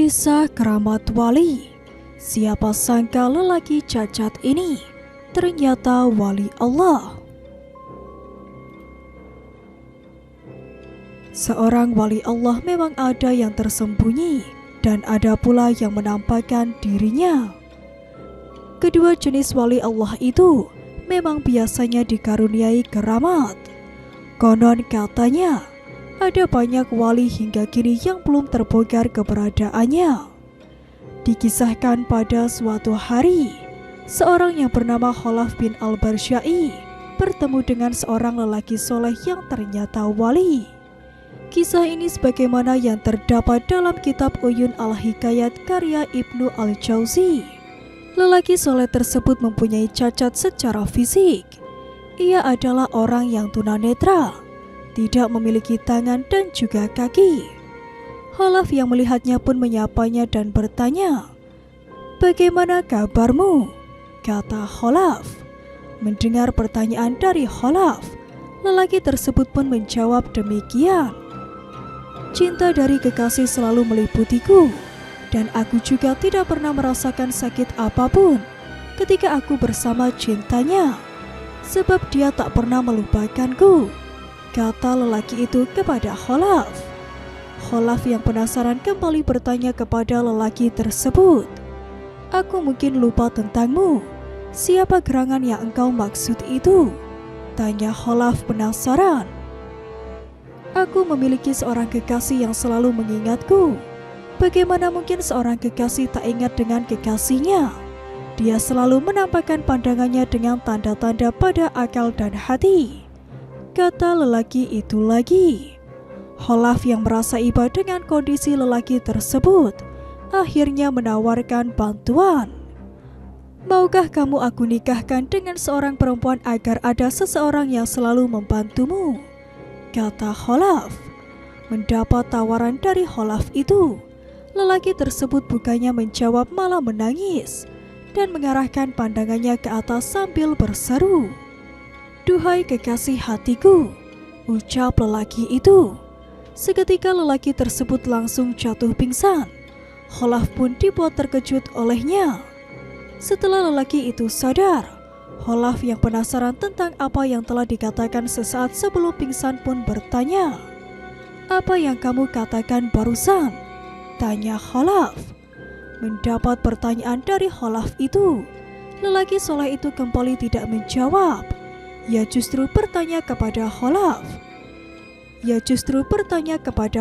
Kisah keramat wali. Siapa sangka lelaki cacat ini ternyata wali Allah. Seorang wali Allah memang ada yang tersembunyi dan ada pula yang menampakkan dirinya. Kedua jenis wali Allah itu memang biasanya dikaruniai keramat. Konon katanya ada banyak wali hingga kini yang belum terbongkar keberadaannya. Dikisahkan pada suatu hari, seorang yang bernama Khalaf bin Al-Barsyai bertemu dengan seorang lelaki soleh yang ternyata wali. Kisah ini sebagaimana yang terdapat dalam kitab Uyun Al-Hikayat karya Ibnu Al-Jauzi. Lelaki soleh tersebut mempunyai cacat secara fisik. Ia adalah orang yang tunanetra, tidak memiliki tangan dan juga kaki. Khalaf yang melihatnya pun menyapanya dan bertanya, "Bagaimana kabarmu?" kata Khalaf. Mendengar pertanyaan dari Khalaf, lelaki tersebut pun menjawab demikian. "Cinta dari kekasih selalu meliputiku, dan aku juga tidak pernah merasakan sakit apapun ketika aku bersama cintanya, sebab dia tak pernah melupakanku," kata lelaki itu kepada Khalaf. Khalaf yang penasaran kembali bertanya kepada lelaki tersebut, "Aku mungkin lupa tentangmu. Siapa gerangan yang engkau maksud itu?" tanya Khalaf penasaran. "Aku memiliki seorang kekasih yang selalu mengingatku. Bagaimana mungkin seorang kekasih tak ingat dengan kekasihnya? Dia selalu menampakkan pandangannya dengan tanda-tanda pada akal dan hati," kata lelaki itu lagi. Khalaf yang merasa iba dengan kondisi lelaki tersebut akhirnya menawarkan bantuan. "Maukah kamu aku nikahkan dengan seorang perempuan agar ada seseorang yang selalu membantumu?" kata Khalaf. Mendapat tawaran dari Khalaf itu, lelaki tersebut bukannya menjawab malah menangis dan mengarahkan pandangannya ke atas sambil berseru, "Duhai kekasih hatiku," ucap lelaki itu. Seketika lelaki tersebut langsung jatuh pingsan. Khalaf pun dibuat terkejut olehnya. Setelah lelaki itu sadar, Khalaf yang penasaran tentang apa yang telah dikatakan sesaat sebelum pingsan pun bertanya, "Apa yang kamu katakan barusan?" tanya Khalaf. Mendapat pertanyaan dari Khalaf itu, lelaki soleh itu kembali tidak menjawab. Ia justru bertanya kepada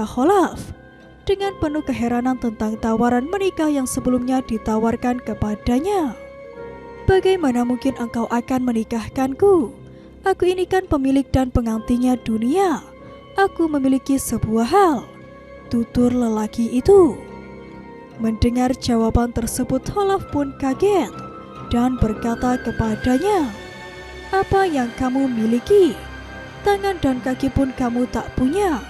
Khalaf dengan penuh keheranan tentang tawaran menikah yang sebelumnya ditawarkan kepadanya. "Bagaimana mungkin engkau akan menikahkanku? Aku ini kan pemilik dan pengantinnya dunia. Aku memiliki sebuah hal," tutur lelaki itu. Mendengar jawaban tersebut, Khalaf pun kaget dan berkata kepadanya, "Apa yang kamu miliki? Tangan dan kaki pun kamu tak punya.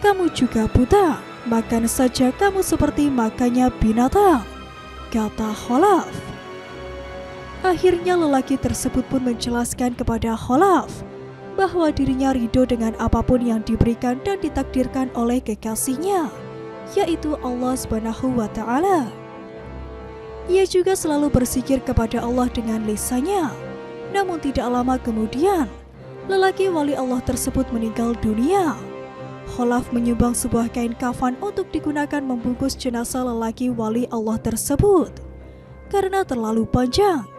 Kamu juga buta, makan saja kamu seperti makannya binatang," kata Khalaf. Akhirnya lelaki tersebut pun menjelaskan kepada Khalaf bahwa dirinya ridho dengan apapun yang diberikan dan ditakdirkan oleh kekasihnya, yaitu Allah Subhanahu wa Ta'ala. Ia juga selalu berzikir kepada Allah dengan lisannya. Namun tidak lama kemudian, lelaki wali Allah tersebut meninggal dunia. Khalaf menyumbang sebuah kain kafan untuk digunakan membungkus jenazah lelaki wali Allah tersebut. Karena terlalu panjang,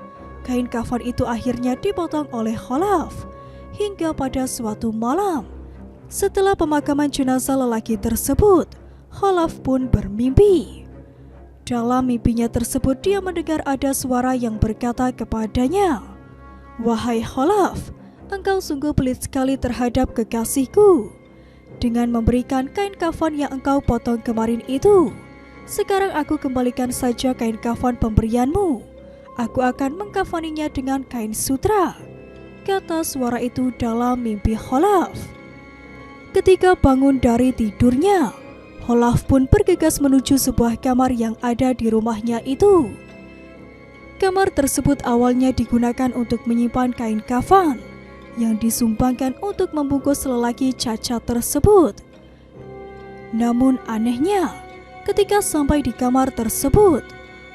kain kafan itu akhirnya dipotong oleh Khalaf. Hingga pada suatu malam, setelah pemakaman jenazah lelaki tersebut, Khalaf pun bermimpi. Dalam mimpinya tersebut, dia mendengar ada suara yang berkata kepadanya, "Wahai Khalaf, engkau sungguh pelit sekali terhadap kekasihku. Dengan memberikan kain kafan yang engkau potong kemarin itu, sekarang aku kembalikan saja kain kafan pemberianmu. Aku akan mengkafaninya dengan kain sutra," kata suara itu dalam mimpi Khalaf. Ketika bangun dari tidurnya, Khalaf pun bergegas menuju sebuah kamar yang ada di rumahnya itu. Kamar tersebut awalnya digunakan untuk menyimpan kain kafan yang disumbangkan untuk membungkus lelaki cacat tersebut. Namun anehnya, Ketika sampai di kamar tersebut,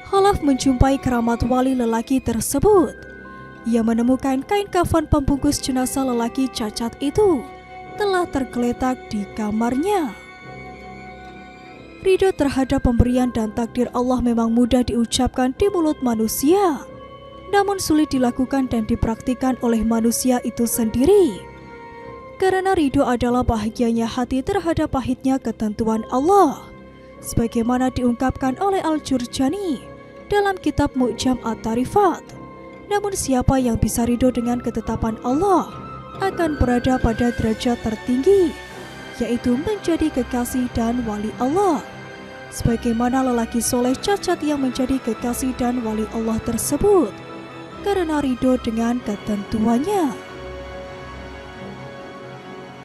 Khalaf menjumpai keramat wali lelaki tersebut. Ia menemukan kain kafan pembungkus jenazah lelaki cacat itu telah tergeletak di kamarnya. Ridho terhadap pemberian dan takdir Allah memang mudah diucapkan di mulut manusia, namun sulit dilakukan dan dipraktikkan oleh manusia itu sendiri. Karena ridho adalah bahagianya hati terhadap pahitnya ketentuan Allah, sebagaimana diungkapkan oleh Al-Jurjani dalam kitab Mu'jam At-Tarifat. Namun siapa yang bisa ridho dengan ketetapan Allah akan berada pada derajat tertinggi, yaitu menjadi kekasih dan wali Allah, sebagaimana lelaki soleh cacat yang menjadi kekasih dan wali Allah tersebut karena ridho dengan ketentuannya.